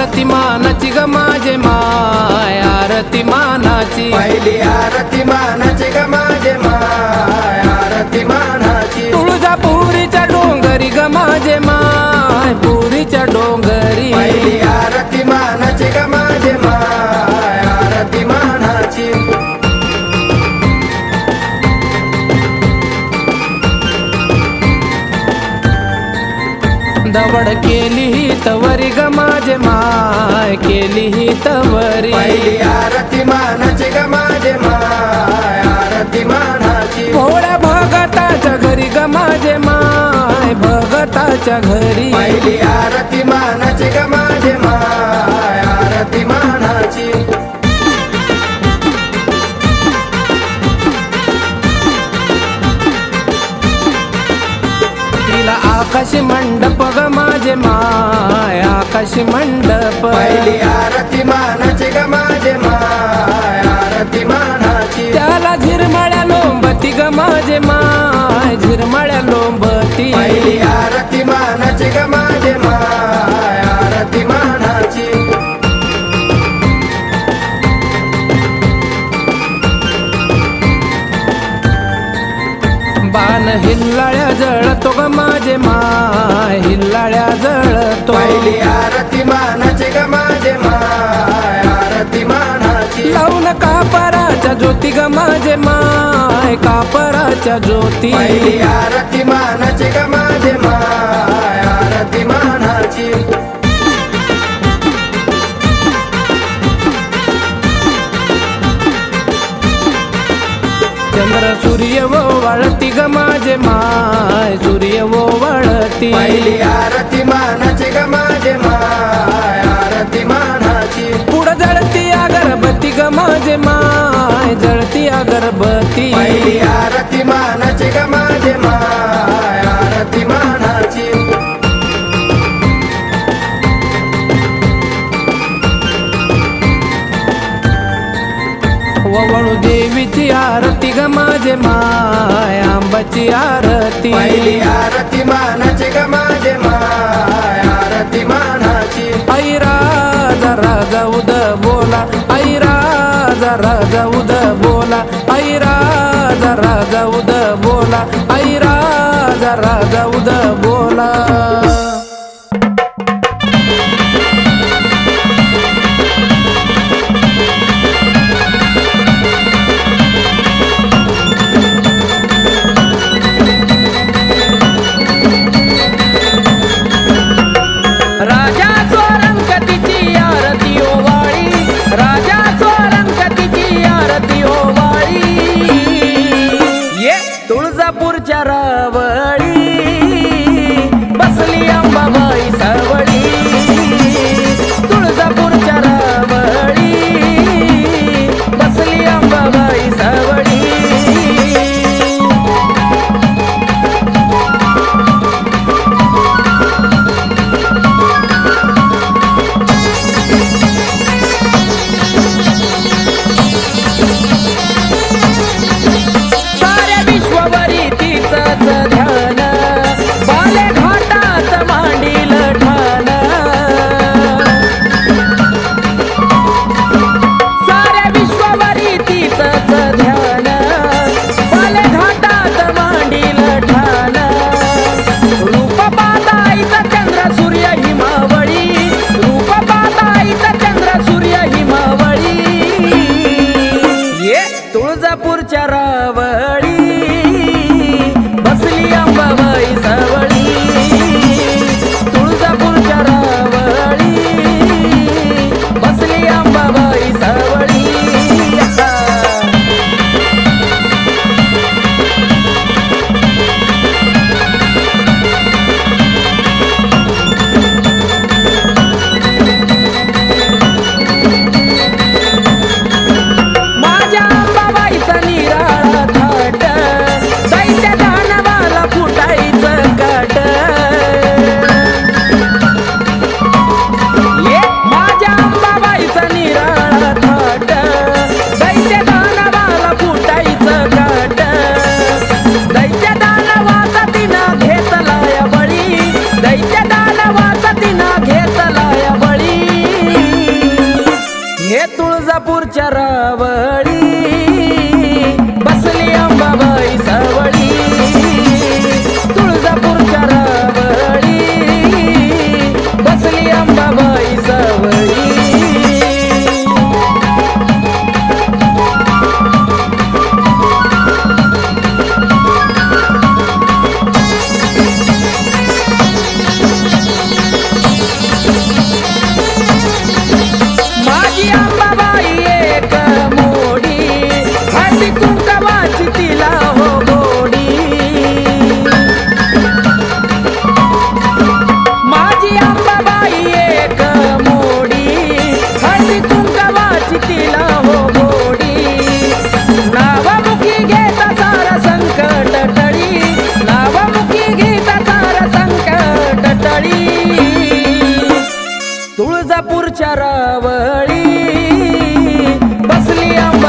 आरती मानाची ग माझे माय आरती मानाची पहिली आरती मानाची ग माझे माय आरती मानाची तुळजापुरीच्या डोंगरी ग माझे माय पुरीच्या डोंगरी पहिली आरती मानाची ग माझे माय आरती मानाची दवड केली ही तवरी ग माझे माय केली ही तवरी पहिली आरती मानाची ग माझे माय आरती मानाची भोळ्या भगताच्या घरी ग माझे माय भगताच्या घरी पहिली आरती मानाची ग माझे माय आरती मानाची तिला आकाशी मंडप ग माझे माय आकाशी मंडप पहिली आरती मानाची ग माझे माय आरती मानाची त्याला झिरमळ्या लोंबती ग माझे माय झिरमळ्या लोंबती पहिली आरती मानाची ग माझे माय आरती मानाची बाण हिल्लाळ्या जळतो ग माझे माय हिल्लाळ्या जळतो पहिली आरती मानाची ग माझे माय आरती मानाची लावून कापराच्या ज्योती ग माझे माय कापराच्या ज्योती पहिली आरती मानाची ग माझे माय आरती मानाची चंद्र सूर्य वळती ग माझे माय सूर्य वळती पहिली आरती मानाची ग माझे माय आरती मानाची पुढं जळती अगरबत्ती ग माझे माय जळती अगरबत्ती पहिली आरती मानाची ग माझे माय आरती मानाची वळू देवीची आरती ग माझे माय आंबाची आरती पहिली आरती मानाची ग माझे माय आरती मानाची आई राजा राजा उद बोला आई राजा राजा उद बोला आई राजा राजा उद बोला आई राजा राजा उद बोला राजा स्वरंगतीची आरती ओवाळी राजा स्वरंगतीची आरती ओवाळी ये तुळजापूरच्या रावळी बसली अंबाबाई सावळी तुळजापूरच्या रावळी बसली अंबाबाई सावळी साऱ्या विश्वावरी तिचंच ध्यान बाले घाटात मांडील ठाण साऱ्या विश्वावरी तिचंच ध्यान बाले घाटात मांडील ठाण रूप पाहताईचा चंद्र सूर्य हिमावळी रूप पाहताईचा चंद्र सूर्य हिमावळी ये तुळजापूरच्या रावळी बसली अंबाबाई सावळी तुळजापूरच्या रावळी बसली अंबाबाई सावळी माझ्या अंबाबाईचा निराळा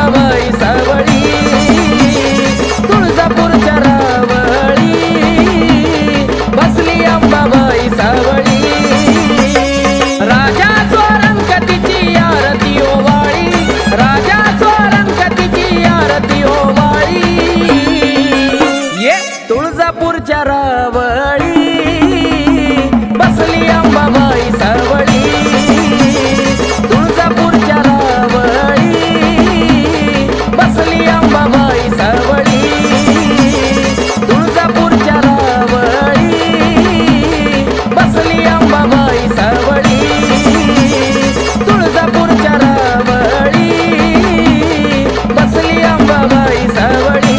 अंबाबाई सावळी तुळजापूरच्या रावळी बसली अंबाबाई सावळी राजा स्वरंगतीची आरती ओवाळी राजा स्वरंगतीची आरती ओवाळी ये तुळजापूरच्या रावळी बसली अंबाबाई सावळी तुळजापूरच्या रावळी बसली अंबाबाई सावळी तुळजापूरच्या रावळी बसली अंबाबाई सावळी तुळजापूरच्या रावळी बसली अंबाबाई सावळी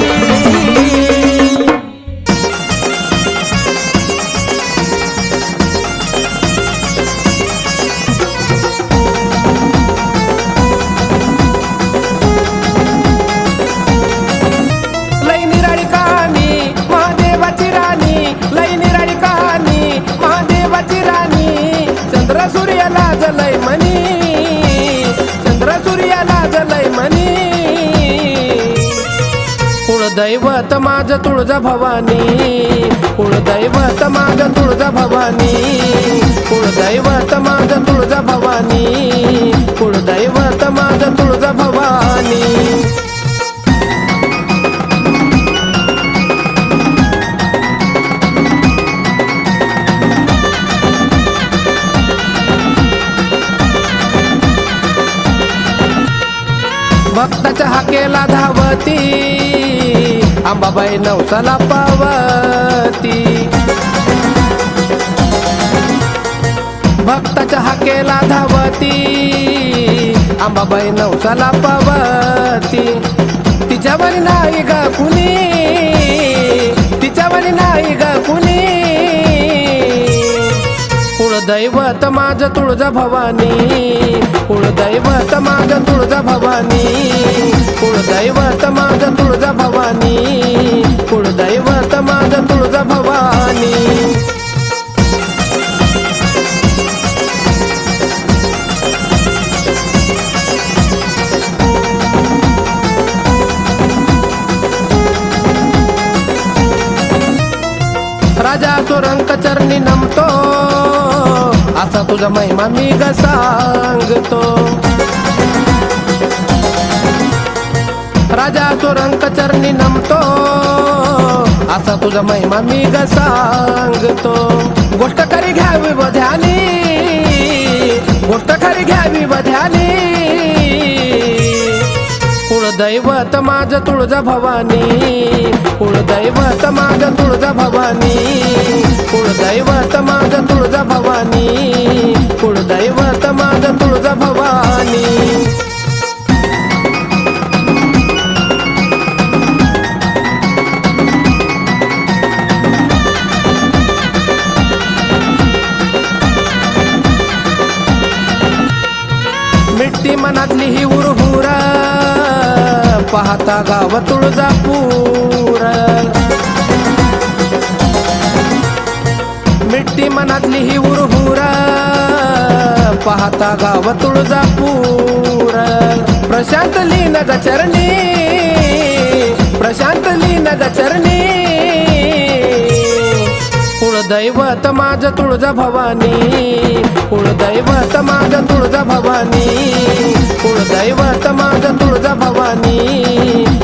लई निराळी कहाणी महादेवाची राणी लई निराळी कहाणी महादेवाची राणी चंद्र सूर्याला जलय मनी चंद्र सूर्याला जलय मनी कुळदैवत माझ तुळजा भवानी कुळदैवत माझ तुळजा भवानी कुळदैवत माझ तुळजा भवानी कुळदैवत माझ तुळजा भवानी भक्ताच्या हाकेला धावती अंबाबाई नवसाला पावती भक्ताच्या हाकेला धावती अंबाबाई नवसाला पावती तिच्यावरी नाही ग कुणी तिच्यावरी नाही ग कुणी कुळदैवत माझ तुळजा भवानी कुळदैवत माझ तुळजा भवानी कुळदैवत माझ तुळजा भवानी कुळदैवत माझ तुळजा भवानी राजा सुरंक चरणी नमतो असा तुझा महिमा मी ग सांगतो राजा सुरंक चरणी नमतो असा तुझा महिमा मी ग सांगतो गोष्ट खरी घ्यावी व ध्यानी गोष्ट खरी घ्यावी व ध्यानी कुळदैवत माझ तुळजा भवानी कुळदैवत माझ तुळजा भवानी कुळदैवत माझ तुळजा भवानी कुळदैवत माझ तुळजा भवानी मिट्टी मनातली ही उरहुर पाहता गाव तुळजापूर मिट्टी मनातली ही उरहुर पाहता गाव तुळजापूर प्रशांत लीन ग चरणी प्रशांत लीन ग चरणी कुळदैवत माझ तुळजा भवानी कुळदैवत माझ तुळजा भवानी कुळदैवत माझ तुळजा भवानी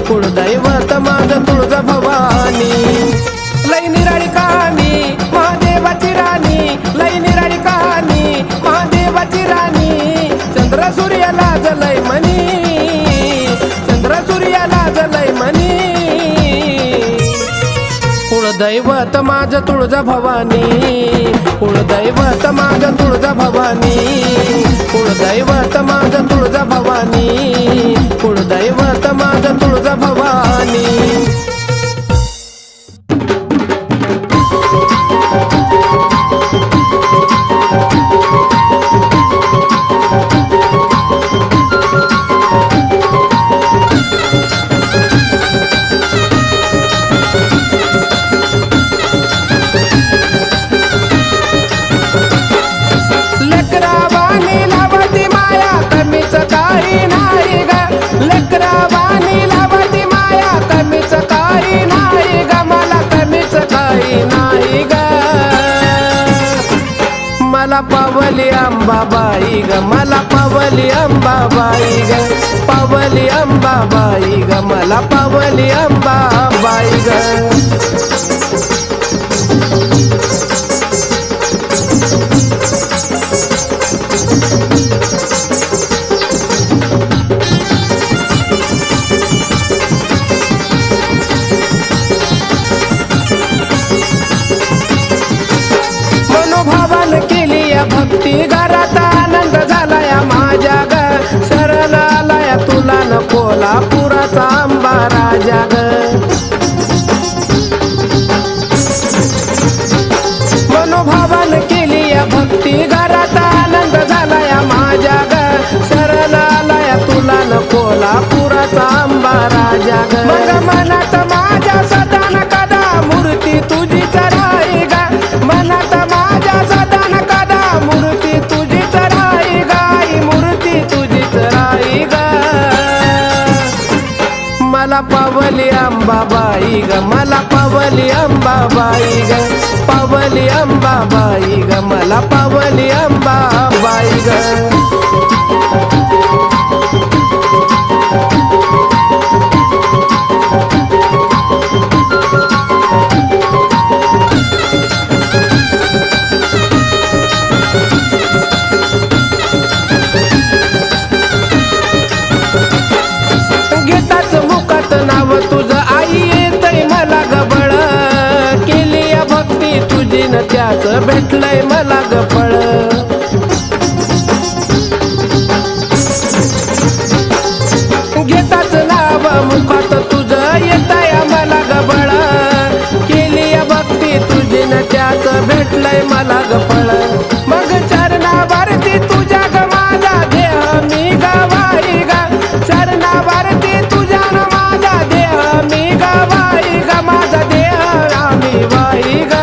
कुळदैवत माझ तुळजा भवानी लई निराळी कहाणी महादेवाची राणी लई निराळी कहाणी महादेवाची राणी चंद्र सूर्याला जलय मनी चंद्र सूर्याला जलय मनी कुळदैवत माझ तुळजा भवानी कुळदैवत माझ तुळजा भवानी कुळदैवत माझ तुळजा भवानी कुळदैवत माझ तुळजा भवानी लेकरावानी लावती माया कमीच काही नाही ग लेकरावा अंबाबाई ग मला पावली अंबाबाई ग पावली अंबाबाई ग मला पावली अंबाबाई ग भक्ती घरात आनंद झालाया माझ्या ग शरण आलाया तुला न कोल्हापुराचा अंबा राजा ग मनोभावान केली या भक्ती घरात आनंद झालाया माझ्या ग शरण आलाया तुला न कोल्हापुराचा अंबा राजा ग मग मनात माझ्या सदा न कदा मूर्ती तुझीच राही ग मनात माझ्या सदा न कदा मूर्ती तुझीच राही गाई मूर्ती तुझीच राही ग मला पावली अंबाबाई ग मला पावली अंबाबाई ग पावली अंबाबाई ग मला पावली अंबाबाई ग नाव तुझं आई येतय मला गबळ केली या भक्ती तुझी न त्याच भेटलंय मला गफळ घेताच नाव मुखात तुझं येतय मला गबळ केली या भक्ती तुझी न त्याच भेटलंय मला गफळ मग चरणावरती तुझ्या ग माझा देह मी गवाई ग चरणावरती तुझ्या न माझा देह मी गवाई ग माझा देह आम्ही वाई ग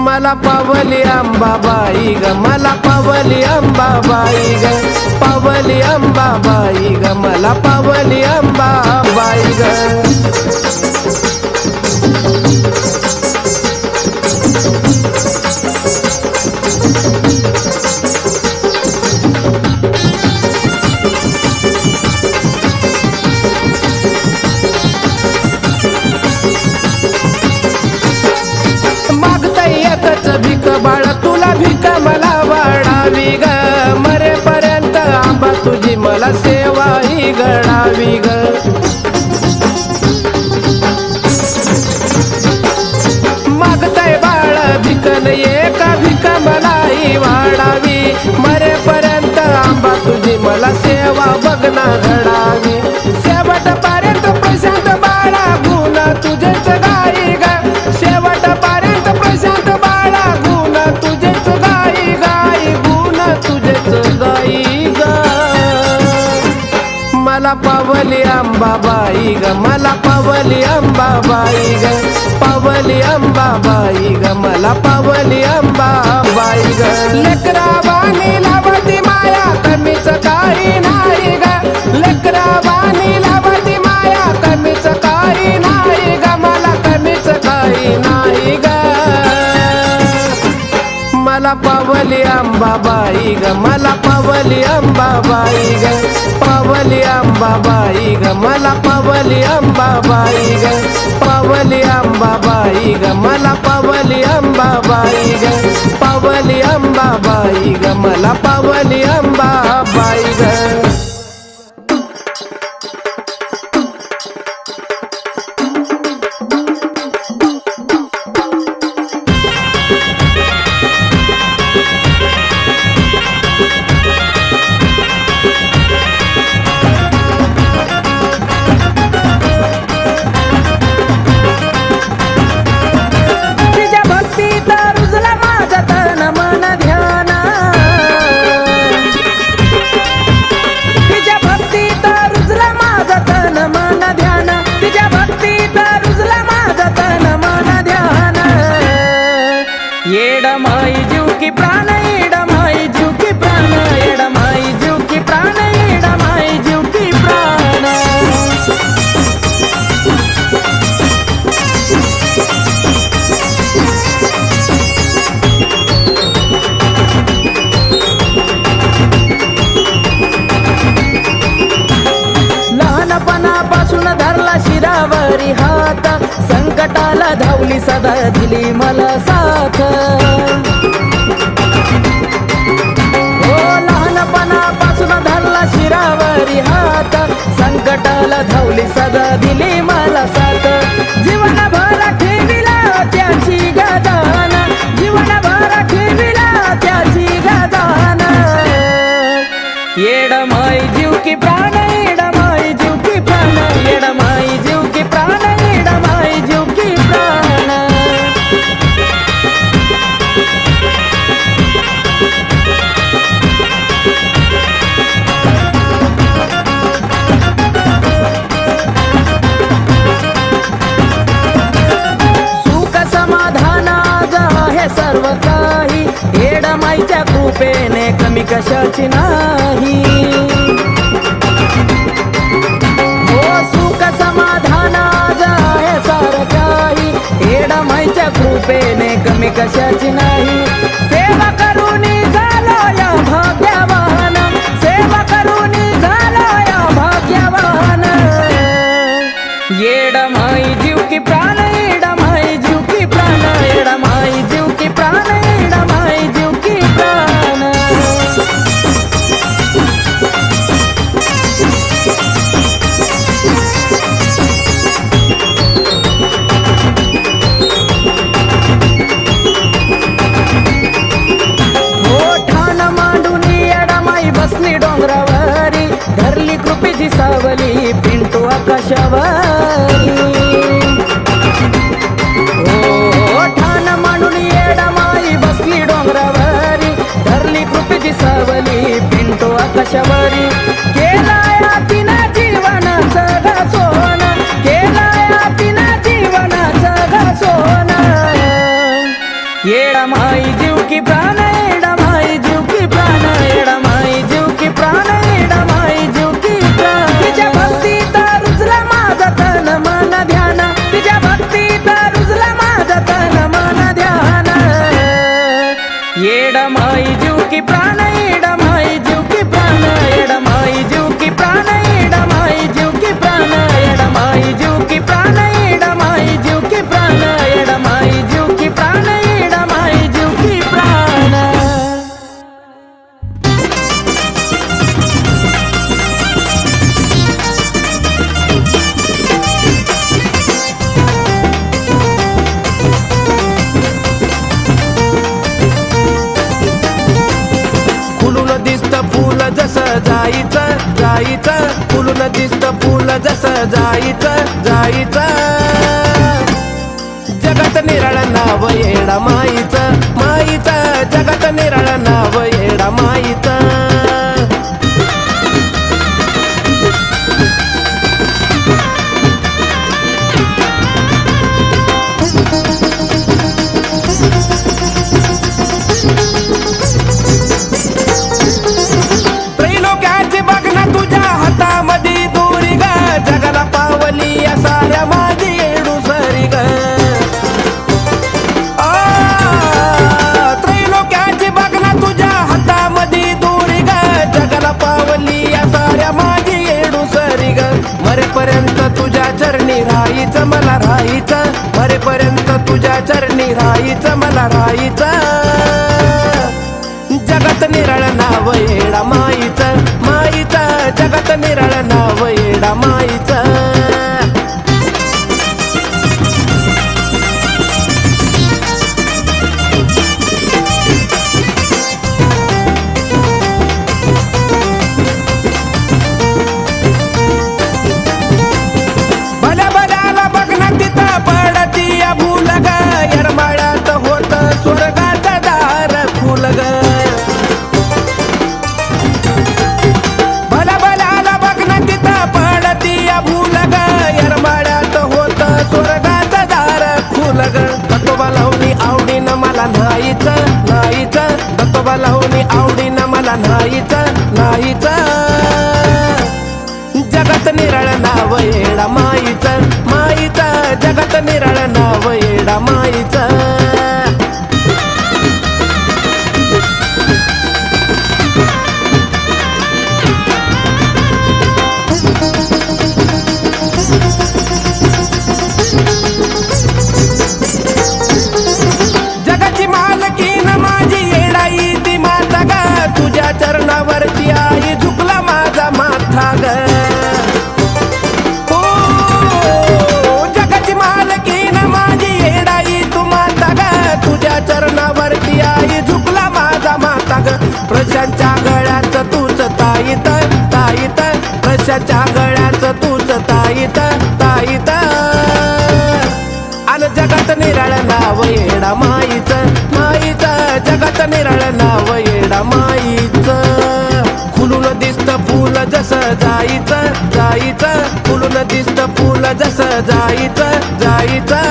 मला पावली अंबाबाई ग मला पावली अंबाबाई ग पावली अंबाबाई ग मला पावली अंबाबाई ग भीक बाळ तुला भीक मला वाढावी ग मरेपर्यंत आंबा तुझी मला सेवा ही गडावी ग मागताय बाळ भीक एक भीक मलाही वाढावी मरेपर्यंत आंबा तुझी मला सेवा बघना घडावी शेवटपर्यंत प्रशांत बाळा गुण तुझेच गाई ग शेवटपर्यंत प्रशांत बाळा गुण तुझेच गाई गाई गुण तुझेच गाई ग मला पावली अंबाबाई ग मला पावली अंबाबाई ग पावली अंबाबाई ग मला पावली अंबाबाई ग लेकरावानी लावती माया कमीच काही नाही ग लेकरावानी लावती माया कमीच काही नाही ग मला कमीच काही नाही ग मला पावली अंबाबाई ग मला पावली अंबाबाई ग पावली अंबाबाई ग मला पावली अंबाबाई ग पावली अंबाबाई ग मला पावली अंबाबाई ग पावली अंबाबाई ग मला पावली अंबाबाई ग शिरावरी हात, संकटाला धावली सदा दिली मला साथ. हो लहानपणापासून धरला शिरावरी हात, संकटाला धावली सदा दिली मला साथ. जीवनभर ठेविला त्याची गजान, जीवनभर ठेविला त्याची गजान. येडमाई जीव की प्राण, येडमाई जीव की प्राण, येडमाई जीव की प्राण, येडमाई जीव की प्राण. सुख समाधान आज आहे सर्व काही, येडमाईच्या कृपेने कमी कशाची नाही. हो सुख समाधान आज आहे सारं काही, येडमाईच्या कृपेने कमी कशाची नाही. सेवा करूनी झालो या भाग्यवान, सेवा करूनी झालो या भाग्यवान. येडमाई जीव की प्राण, येडमाई जीव की प्राण, येडमाई जीव की प्राण, येडमाई जीव की प्राण. बसली डोंगरावरी, धरली कृपेची सावली पिंटू आकाशावरी. हो ठाण मांडून येडमाई बसली डोंगरावरी, धरली कृपेची सावली पिंटू आकाशावरी. केलाया तिना जीवनाचं घासोन, केलाया तिना जीवनाचं घासोन. येडमाई जीव की प्राण, येडमाई जीव की प्राण, येडमाई जीव की प्राण, येडमाई जीव की प्राण. तिच्या भक्तीत रुजला माझं तन मन ध्यान, तिच्या भक्तीत रुजला माझं तन मन ध्यान. येडमाई जीव की प्राण, येडमाई जीव की प्राण, येडमाई जीव की प्राण, येडमाई जीव की प्राण, येडमाई जीव की प्राण, येडमाई जीव की प्राण, येडमाई जीव की प्राण, येडमाई जीव की प्राण. फुलून दिसत फुल जसं जायचं जायचं, फुलून दिसत फुल जसं जायचं जायचं. जगात निराळ नाव येडा माईचं, माईचं जगात निराळ नाव येडा माईचं. त्रैलोक्याची बघ ना तुझ्या हातामध्ये दोरी ग, जगाला पावली या साऱ्या माझी येडू सरी ग. त्रैलोक्याची बघ ना तुझ्या हातामध्ये दोरी ग, जगाला पावली या साऱ्या माझी येडू सरी ग. मरेपर्यंत तुझ्या चरणी राहायचं मला राहायचं, मरेपर्यंत तुझ्या चरणी राहायचं मला राहायचं. जगात निराळ नाव येडा माईचं, माईचं जगात निराळ नाव येडा माईचं. भल्या भल्याला बघ ना तिथं पडती या भूल ग, येरमाळ्यात होत स्वर्गाचं दार फुल ग. भल्या भल्याला बघ ना तिथं पडती या भूल ग, येरमाळ्यात होत स्वर्गाचं दार फुल ग. दत्तोबा लावणी आवडीनं मला नाहीचं नाहीचं, दत्तोबा लावणी आवडीनं मला नाहीचं नाहीचं. जगात निराळ नाव येडा माईचं, माईचं जगात निराळ नाव येडा माईचं. आयुष्याच्या गळ्याचं तूच ताईत ताईत अन जगात निराळ नाव येडा माईचं माईचं जगात निराळ नाव येडा माईचं खुलून दिसतं फुल जसं जायचं जायचं खुलून दिसतं फुल जसं जायचं जायचं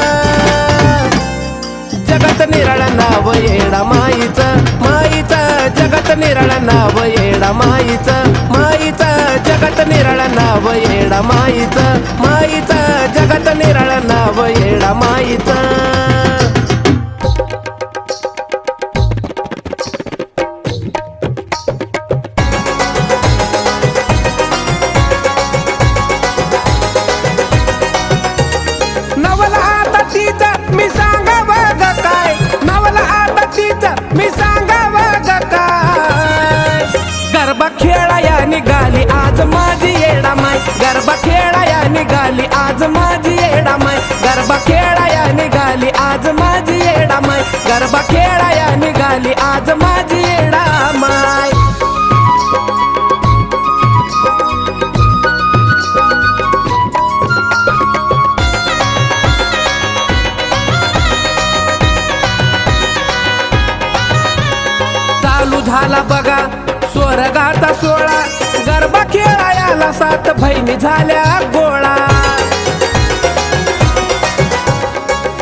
जगात निराळ नाव येडा माईचं माईचं जगात निराळ नाव येडा माईचं माईचं जगात निराळ नाव येडा माईचं माईचं जगात निराळ नाव येडा माईचं नवला आता तिचं मी सांगाव ग काय नवला आता तिचं मी सांगाव ग काय गरबा खेळाया निघाली आज माझी येडा माय गरबा खेळाया निघाली आज माझी येडा माय गरबा खेळाया निघाली आज माझी येडा माय गरबा खेळाया निघाली आज माझी येडा माय चालू झाला बघा स्वर्गाचा सोळा गरबा खेळायला 7 बहिणी झाल्या गोळा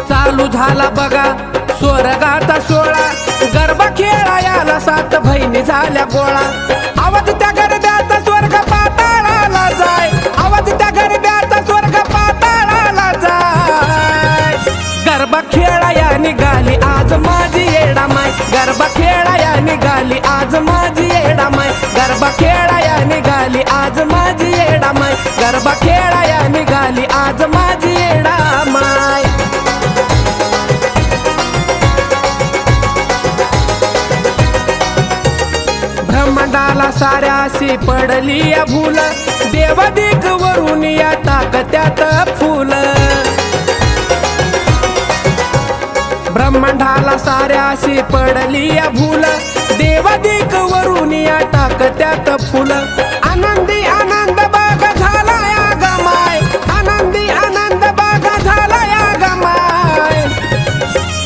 चालू झाला बघा स्वर्गाचा सोळा गरबा खेळायला 7 बहिणी झाल्या गोळा आवाज त्या गरब्याचा स्वर्ग पाताळाला जाय आवाज त्या गरब्याचा स्वर्ग पाताळाला जाय गरबा खेळाया निघाली आज माझी येडा माय गरबा खेळाया निघाली आज माझी येडा माय गरबा खेळाया निघाली आज माझी येडा माय गरबा खेळाया निघाली आज माझी येडा माय ब्रह्मांडाला साऱ्याशी पडली या भूल देवदिक वरून या टाकत्यात फुल ब्रह्मांडाला साऱ्याशी पडली या भूल देवदिक वरून या टाकत्यात फुल आनंदी आनंद बाग झाला या गमाय आनंदी आनंद बाग झाला या गमाय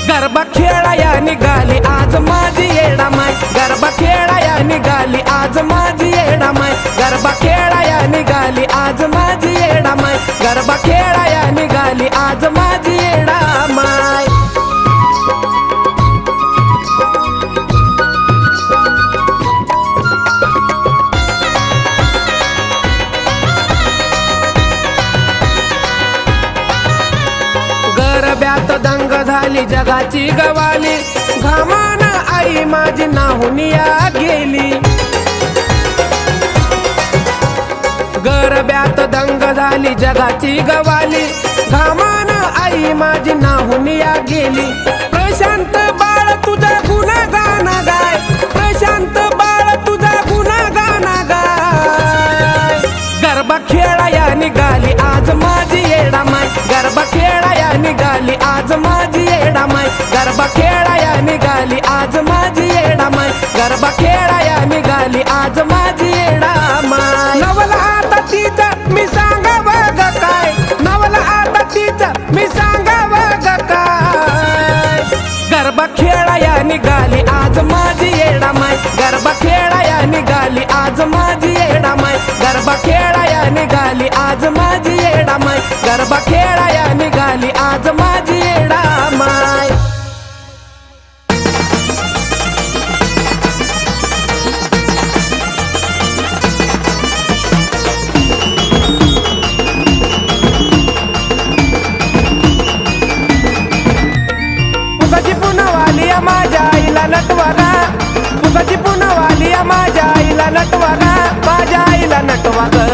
गरबा खेळाया निघाली आज माझी येडा माय गरबा खेळाया निघाली आज माझी येडा माय गरबा खेळाया निघाली आज माझी येडा माय गरबा खेळाया निघाली आज माझी येडा माय गरब्यात दंग झाली जगाची गवाली घामान आई माझी नाहुनिया गेली गरब्यात दंग झाली जगाची गवाली घामान आई माझी नाहुनिया गेली प्रशांत बाळ तुझा गुणगान गाय प्रशांत बाळ तुझा गुणगान गाय गरबा खेळाया निघाली आज माझी येडा माय गरबा खेळाया निघाली आज माझी येडा माय गरबा खेळाया निघाली आज माझी येडा माय गरबा खेळाया निघाली आज माझी येडा माय नवला आता तिचं मी सांगाव ग काय नवला आता तिचं मी सांगाव ग काय गरबा खेळाया निघाली आज माझी येडा माय गरबा खेळाया निघाली आज माझी येडा माय गरबा खेळाया निघाली आज माझी येडा माय गरबा खेळाया निघाली आज माझी येडा माय पुसाची पुनवाली माझ्या आईला नटवा गा पुसाची पुनवाली माझ्या आईला नटवा गा माझ्या आईला नटवा ग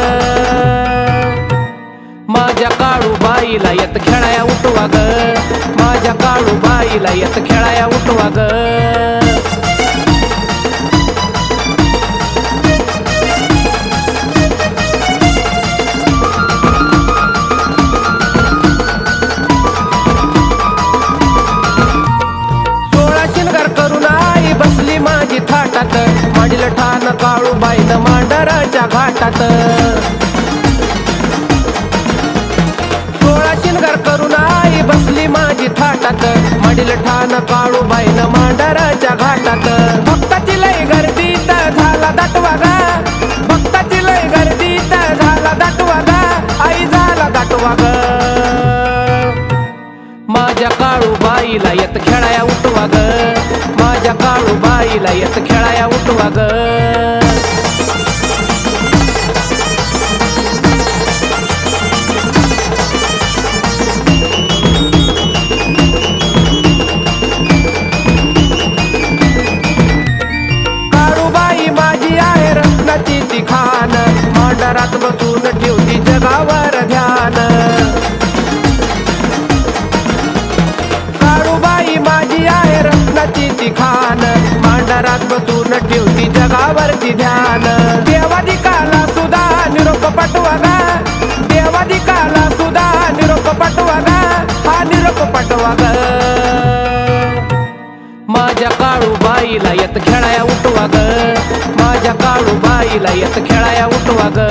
माझ्या काळूबाईला येत खेळाया उठवा ग माझ्या काळूबाईला येत खेळाया उठवा ग मांडील ठाण काळूबाईनं मांडराच्या घाटात घाटात मडील ठाण काळूबाईनं मांढरच्या घाटात भक्ताची लय गर्दीत झाला दाटवा गा भक्ताची लय गर्दीत झाला दाटवा गा आई झाला दाटवा ग माझ्या काळूबाईला येत खेळाया उठवा ग माझ्या काळूबाईला येत खेळाया उठवा ग ती खान मांडरात बसून ठेवती जगावर ध्यान काळूबाई माझी आहे रत्नाची ती खान मांडरात बसून ठेवती जगावरती ध्यान देवादिकाला सुद्धा निरोप पाठवा गा देवादिकाला सुद्धा निरोप पाठवा गा हा निरोप पाठवा ग माझ्या काळूबाईला येत खेळाया उठवा ग माझ्या काळूबाईला येत खेळाया उठवा ग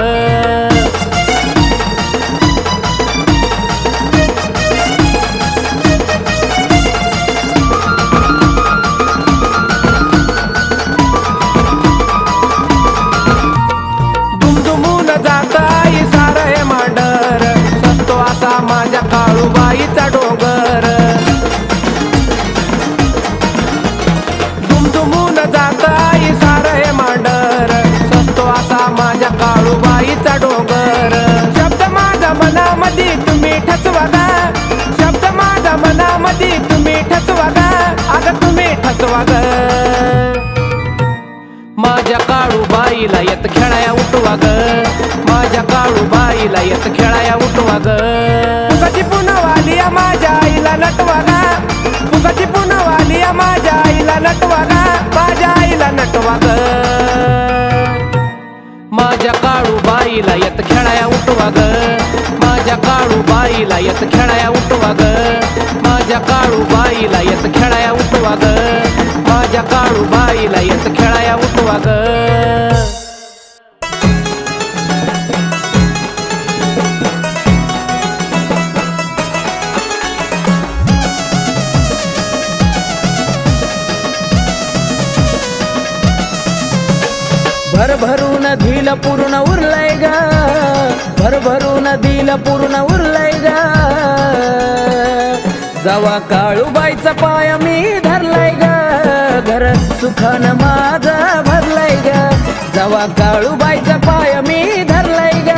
दुमदुमून जात आई सारं मांडर सस्तो असा माझ्या काळूबाईचा डोंगर दुमदुमून जात आई सारं मांडर सस्तो असा माझ्या काळूबाईचा डोंगर शब्द माझ्या मनामध्ये तुम्ही ठसवा गा शब्द माझ्या मनामध्ये तुम्ही ठसवा गा अगं तुम्ही ठसवा ग माझ्या काळूबाईला येत खेळाया उठवा ग माझ्या काळूबाईला येत खेळाया उठवा ग पुसाची पुनवाली माझ्या आईला नटवा गा पुसाची पुनवाली माझ्या आईला नटवा गा माझ्या आईला नटवा ग माझ्या काळूबाईला येत खेळाया उठवा ग माझ्या काळूबाईला येत खेळाया उठवा ग माझ्या काळूबाईला येत खेळाया उठवा ग माझ्या काळूबाईला येत खेळाया उठवा ग भरभरून दिल पूर्ण उरलंय ग भरभरून दिल पूर्ण उरलंय ग जवा काळूबाईचा पाय मी धरलाय ग घर सुखान माझं भरलंय ग जवा काळूबाईचा पाय मी धरलाय ग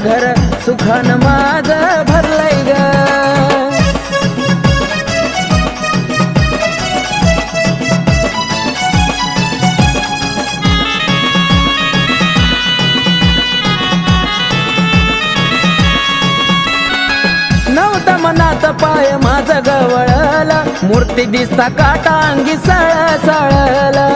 घर सुखान माझं भरलंय ग मनात पाय माझा गवळला मूर्ती दिसता काटा अंगी सळसळला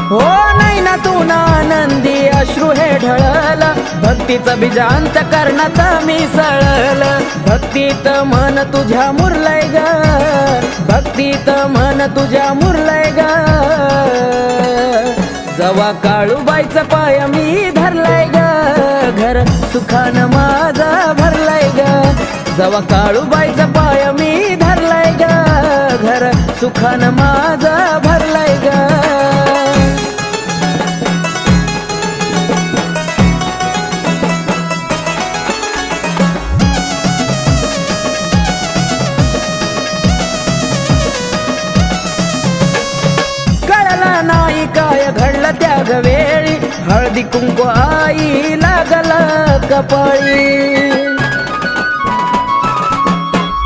हो नाही ना तू ना आनंदी अश्रू हे ढळला भक्तीचं बीज अंतकरणात मिसळल भक्तीत मन तुझ्या मुरलंय ग भक्तीत मन तुझ्या मुरलंय ग जवा काळूबाईचा पाय मी धरलाय ग घर सुखान माझा भरलाय ग जवा काळूबाईचा पाय मी धरलाय ग घर सुखान माझा भरलाय ग कळला नाही काय घडलं त्या वेळी हळदी कुंकू आई लागला कपाळी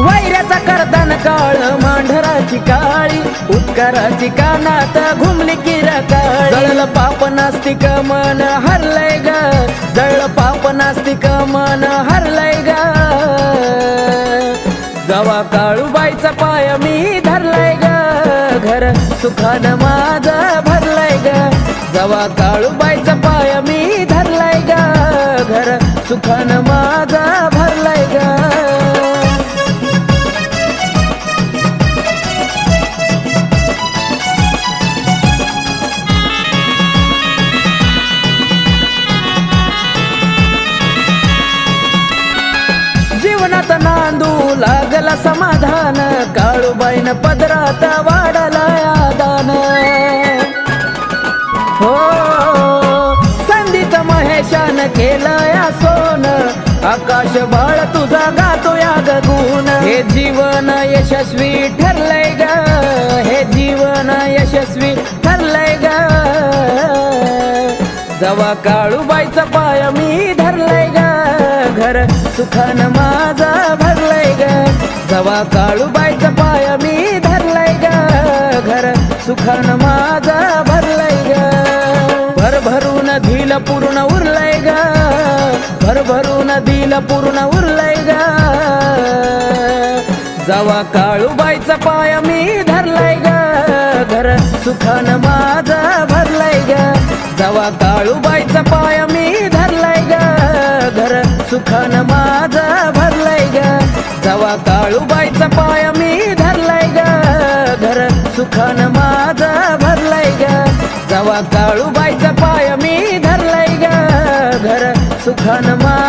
वैऱ्याचा करतान काळ मांढराची काळी उत्काराची कानात घुमली किरकाळी जळलं पाप नास्तिक मन हरलंय ग जळलं पाप नास्तिक मन हरलंय ग जवा काळूबाईचा पाय मी धरलाय ग घर सुखान माझा भरलाय ग जवा काळूबाईचा पाय मी धरलाय ग घर सुखान माझा भरलाय ग जीवनात नांदूर लागला समाधान, काळूबाईन पदरात वाढला दान. हो संधीत महेशान केलंया सोन, आकाश बाळ तुझा गातो या गुण. हे जीवन यशस्वी ठरलंय ग, हे जीवन यशस्वी ठरलंय ग. जवा काळूबाईचा पाय मी धरलंय ग, घर सुखान माझा भरलंय ग. जवा काळूबाईचा पाय मी धरलंय ग, घर सुखान माझा भरलंय ग. भरभरून दिल पूर्ण उरलंय ग, भरभरून दिल पूर्ण उरलंय ग. जवा काळूबाईचा पाय मी धरलंय ग, घर सुखान माझा भरलंय ग. जवा काळूबाईचा पाय मी धरलंय ग, घर सुखान माझा भरलंय ग. जवा काळूबाईचा पाय मी धरलंय ग, घर सुखान माझा भरलंय ग. जवा काळूबाईचा पाय मी धरलंय ग, घर सुखान माझा